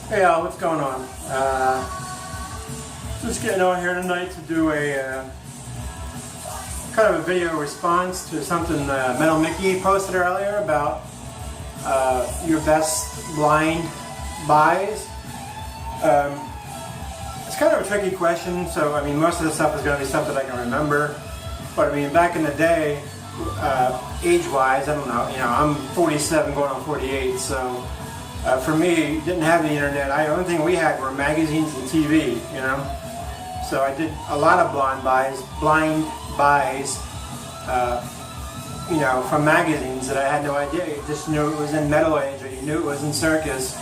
Hey Al, what's going on? Just getting on here tonight to do a kind of a video response to something MetalMickey posted earlier about your best blind buys. It's kind of a tricky question, so I mean most of the stuff is going to be stuff that I can remember. But I mean back in the day, age-wise, I don't know. You know, I'm 47 going on 48, so. For me, didn't have the internet. The only thing we had were magazines and TV, you know. So I did a lot of blind buys, you know, from magazines that I had no idea. You just knew it was in Metal Age, or you knew it was in Circus,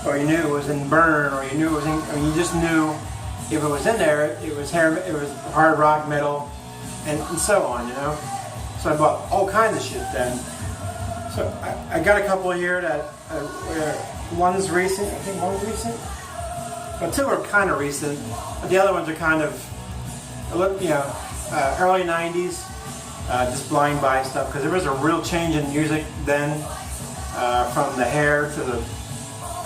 or you knew it was in Burn, or you knew it was in. I mean, you just knew if it was in there, it was hard rock, metal, and so on, you know. So I bought all kinds of shit then. So I got a couple here that one's recent. I think one's recent, but two are kind of recent. But the other ones are kind of, you know, early '90s, just blind buy stuff because there was a real change in music then, from the hair to the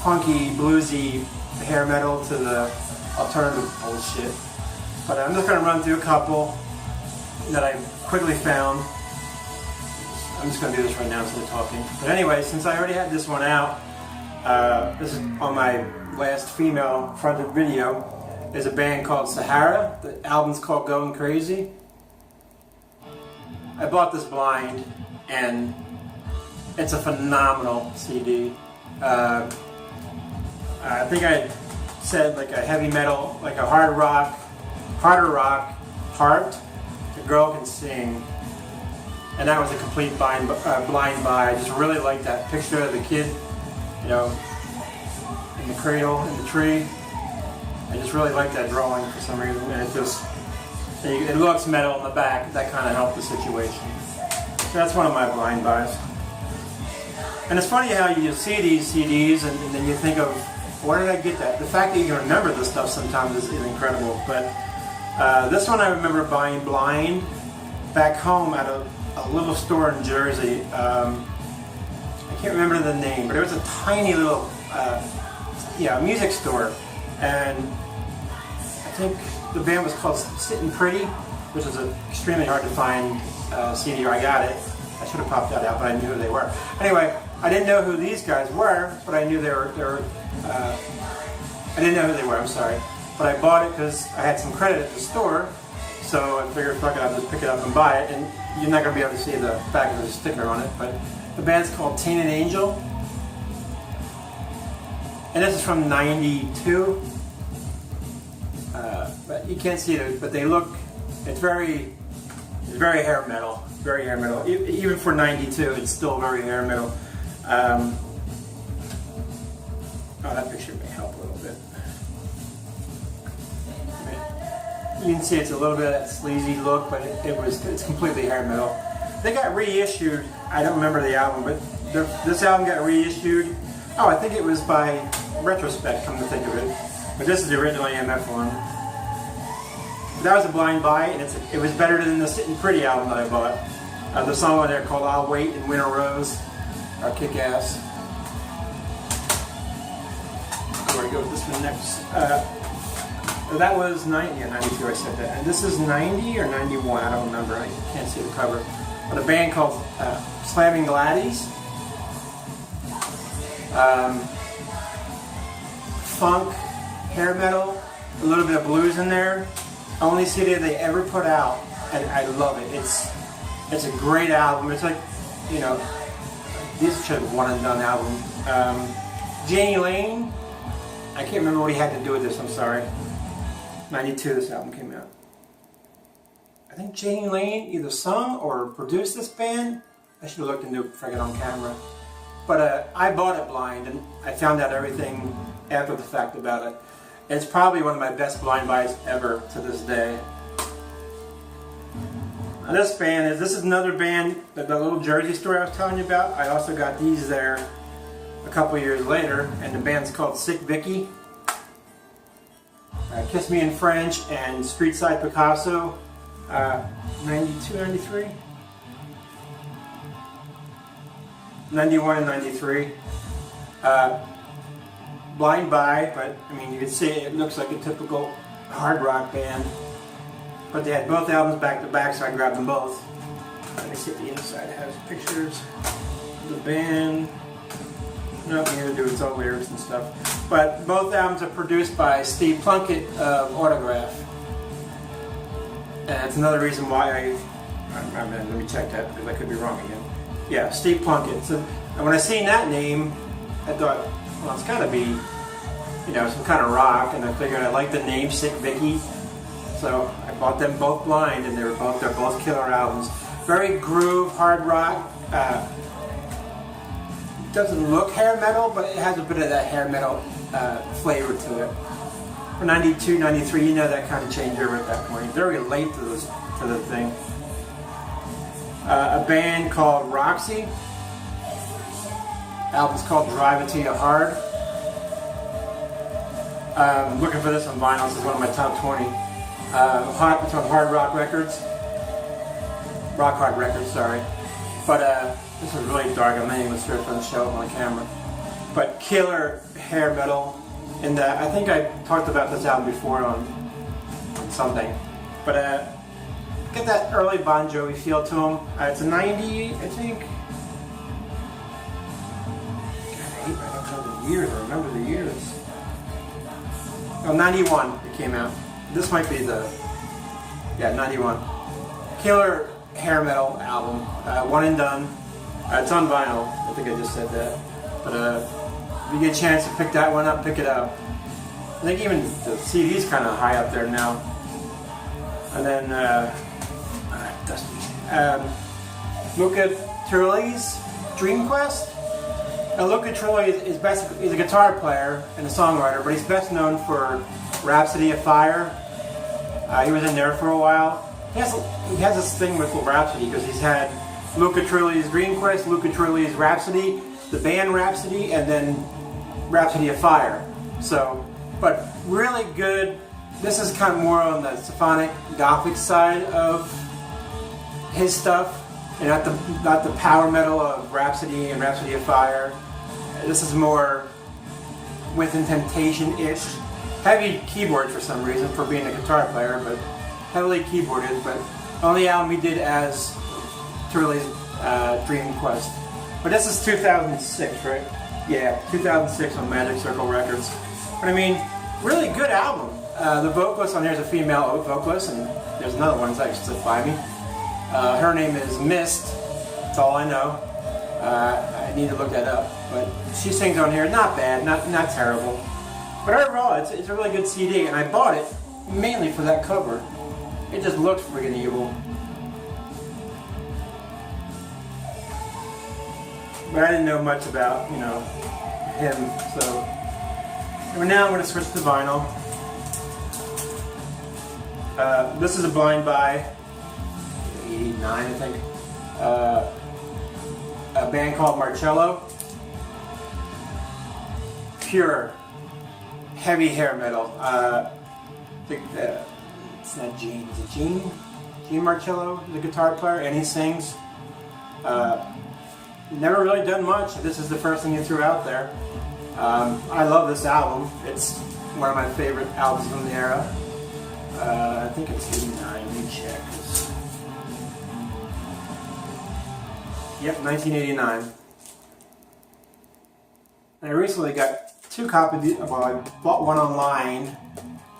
punky, bluesy hair metal to the alternative bullshit. But I'm just going to run through a couple that I quickly found. I'm just going to do this right now instead of talking. But anyway, since I already had this one out, this is on my last female fronted video. There's a band called Sahara. The album's called Going Crazy. I bought this blind, and it's a phenomenal CD. I think I said like a heavy metal, like a harder rock heart. The girl can sing. And that was a complete blind buy. I just really liked that picture of the kid, you know, in the cradle, in the tree. I just really liked that drawing for some reason. And it looks metal in the back. That kind of helped the situation. So that's one of my blind buys. And it's funny how you see these CDs and then you think of, where did I get that? The fact that you can remember this stuff sometimes is incredible. But this one I remember buying blind back home at a little store in Jersey. I can't remember the name, but it was a tiny little music store, and I think the band was called Sittin' Pretty, which was extremely hard to find CD. I got it. I should have popped that out, but I knew who they were. Anyway, I didn't know who these guys were, but I knew they were. I didn't know who they were. I'm sorry, but I bought it because I had some credit at the store. So I figured, fuck it, I'll just pick it up and buy it. And you're not going to be able to see the back of the sticker on it, but the band's called Tainted Angel. And this is from '92. But you can't see it, but they look, it's very hair metal. Very hair metal. Even for '92, it's still very hair metal. Oh, that picture may help a little bit. You can see it's a little bit of that sleazy look, but it's completely hair metal. They got reissued. I don't remember the album, but this album got reissued. Oh, I think it was by Retrospect, come to think of it. But this is the original EMF one. That was a blind buy, and it was better than the Sittin' Pretty album that I bought. The song on there called I'll Wait and Winter Rose are kick-ass. Where do we go with this one next? That was 90 or 92, I said that. And this is 90 or 91, I don't remember. I can't see the cover. But a band called Slamming Gladdies. Funk, hair metal, a little bit of blues in there. Only CD they ever put out, and I love it. It's a great album. It's like, you know, this should have one and done album. Janie Lane, I can't remember what he had to do with this, I'm sorry. 92 this album came out. I think Janie Lane either sung or produced this band. I should have looked into it before I got on camera. But I bought it blind, and I found out everything after the fact about it. It's probably one of my best blind buys ever to this day. Now this is another band, the little Jersey store I was telling you about. I also got these there a couple years later, and the band's called Sick Vicky. Kiss Me in French and Street Side Picasso, 92, 93? 91 and 93. blind buy, but I mean, you can see it looks like a typical hard rock band. But they had both albums back to back, so I grabbed them both. Let me see if the inside has pictures of the band. Nothing to do with its own lyrics and stuff. But both albums are produced by Steve Plunkett of Autograph. And that's another reason why let me check that because I could be wrong again. Yeah, Steve Plunkett. So and when I seen that name, I thought, well, it's got to be, you know, some kind of rock. And I figured I liked the namesake Vicky. So I bought them both blind, and they're both killer albums. Very groove, hard rock. Doesn't look hair metal, but it has a bit of that hair metal flavor to it. For 92, 93, you know that kind of changeover at that point. Very late to the thing. A band called Roxy. Album's called Drive It To You Hard. Looking for this on vinyl. This is one of my top 20. It's on Hard Rock Records. Rock Hard Records, sorry. But this is really dark. I'm not even sure if I'm going to show it on the camera. But killer hair metal. And I think I talked about this album before on something. But get that early Bon Jovi feel to them. It's a 90, I think. God, I don't know the years. I remember the years. Oh, 91 it came out. This might be the, 91. Killer hair metal album. One and done. It's on vinyl. I think I just said that. But if you get a chance to pick that one up, pick it up. I think even the CD's kind of high up there now. And then Luca Turilli's Dream Quest. Now Luca Turilli he's a guitar player and a songwriter, but he's best known for Rhapsody of Fire. He was in there for a while. He has this thing with Rhapsody because he's had Luca Turilli's Dream Quest, Luca Turilli's Rhapsody, the band Rhapsody, and then Rhapsody of Fire. So, but really good. This is kind of more on the symphonic gothic side of his stuff, and not the power metal of Rhapsody and Rhapsody of Fire. This is more Within Temptation-ish. Heavy keyboard for some reason for being a guitar player, but heavily keyboarded. But only album he did as Turilli's Dream Quest. But this is 2006, right? Yeah, 2006 on Magic Circle Records. But I mean, really good album. The vocalist on here is a female vocalist, and there's another one that slipped by me. Her name is Mist. That's all I know. I need to look that up. But she sings on here. Not bad, not terrible. But overall, it's a really good CD, and I bought it mainly for that cover. It just looks friggin' evil. But I didn't know much about, him, so. And now I'm going to switch to vinyl. This is a blind buy, 89 I think. A band called Marcello. Pure, heavy hair metal. I think it's not Gene. Is it Gene? Gene Marcello, the guitar player, and he sings. Never really done much. This is the first thing he threw out there. I love this album. It's one of my favorite albums from the era. I think it's 89. Let me check. Yep, 1989. And I recently got 2 copies. Well, I bought one online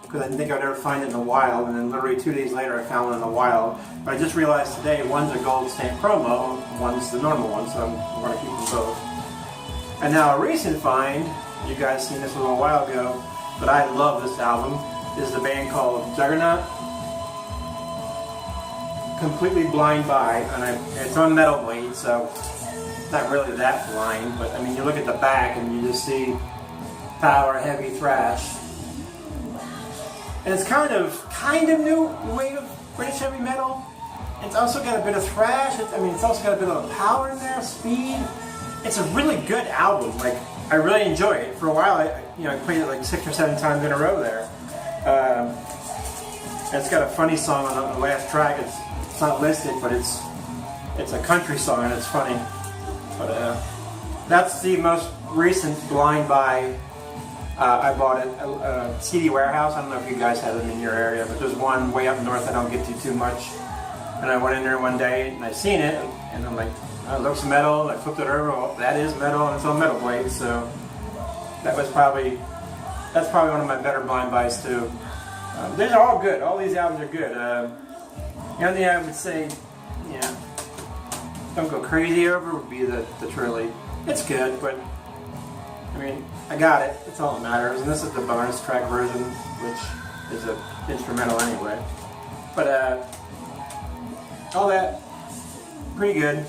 because I didn't think I'd ever find it in the wild, and then literally 2 days later I found one in the wild. But I just realized today one's a gold stamp promo, one's the normal one, so I'm going to keep them both. And now a recent find, you guys seen this a little while ago, but I love this album, is the band called Juggernaut. Completely blind buy, and it's on Metal Blade, so it's not really that blind, but I mean, you look at the back and you just see power, heavy thrash. And it's kind of new wave of British heavy metal. It's also got a bit of thrash. It's also got a bit of power in there, speed. It's a really good album. Like, I really enjoy it. For a while, I played it like 6 or 7 times in a row there. It's got a funny song on the last track. It's not listed, but it's a country song and it's funny. But that's the most recent blind buy I bought a CD warehouse. I don't know if you guys have them in your area, but there's one way up north I don't get to too much. And I went in there one day and I seen it, and I'm like, oh, it looks metal. And I flipped it over. Well, that is metal, and it's on metal blades. So that's probably one of my better blind buys too. These are all good. All these albums are good. The only thing I would say, yeah, don't go crazy over would be the Trilly. It's good, but I mean, I got it. That's all that matters. And this is the bonus track version, which is an instrumental anyway. But all that, pretty good.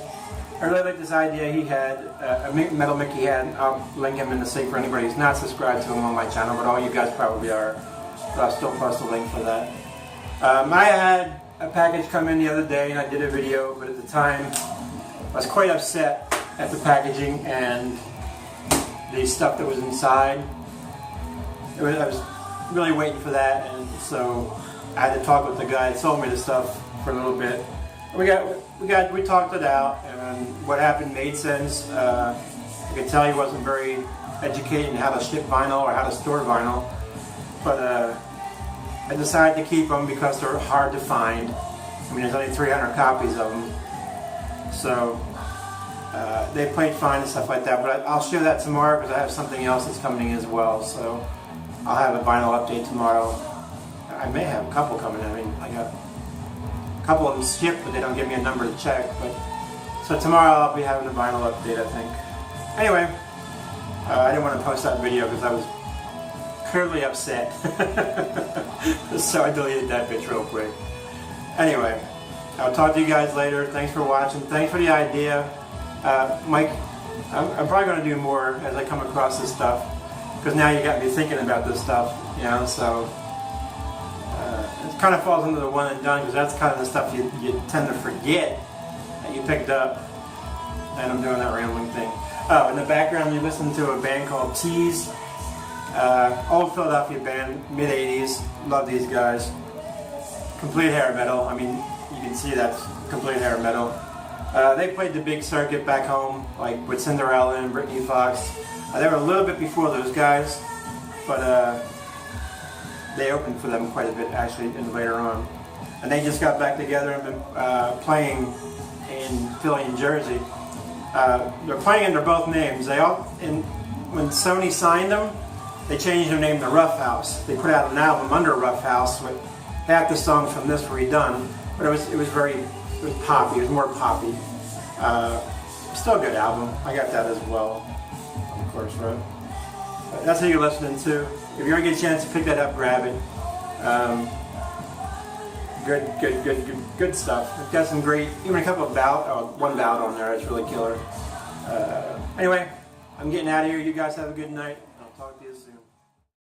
I really like this idea he had, Metal Mickey had. I'll link him in the site for anybody who's not subscribed to him on my channel, but all you guys probably are. So I'll still post a link for that. I had a package come in the other day and I did a video, but at the time I was quite upset at the packaging and the stuff that was inside. I was really waiting for that, and so I had to talk with the guy that sold me the stuff for a little bit. We talked it out, and what happened made sense. I could tell he wasn't very educated in how to ship vinyl or how to store vinyl, but I decided to keep them because they're hard to find. I mean, there's only 300 copies of them, so they played fine and stuff like that. But I'll share that tomorrow because I have something else that's coming as well. So I'll have a vinyl update tomorrow. I may have a couple coming in. I mean, I got a couple of them shipped, but they don't give me a number to check. But so tomorrow I'll be having a vinyl update, I think. Anyway, I didn't want to post that video because I was clearly upset. So I deleted that bitch real quick. Anyway, I'll talk to you guys later. Thanks for watching. Thanks for the idea. Mike, I'm probably going to do more as I come across this stuff, because now you got me thinking about this stuff, you know, so it kind of falls into the one and done, because that's kind of the stuff you tend to forget that you picked up, and I'm doing that rambling thing. Oh, in the background you listen to a band called Tease, old Philadelphia band, mid-80s, love these guys. Complete hair metal, I mean, you can see that's complete hair metal. They played the big circuit back home, like with Cinderella and Britney Fox. They were a little bit before those guys, but they opened for them quite a bit actually later on. And they just got back together and been playing in Philly and Jersey. They're playing under both names. When Sony signed them, they changed their name to Rough House. They put out an album under Rough House with half the songs from this redone, but it was poppy. It was more poppy. Still a good album. I got that as well, of course, right? But that's what you're listening to. If you ever get a chance to pick that up, grab it. Good stuff. It's got some great, even a couple of one ballad on there. It's really killer. Anyway, I'm getting out of here. You guys have a good night.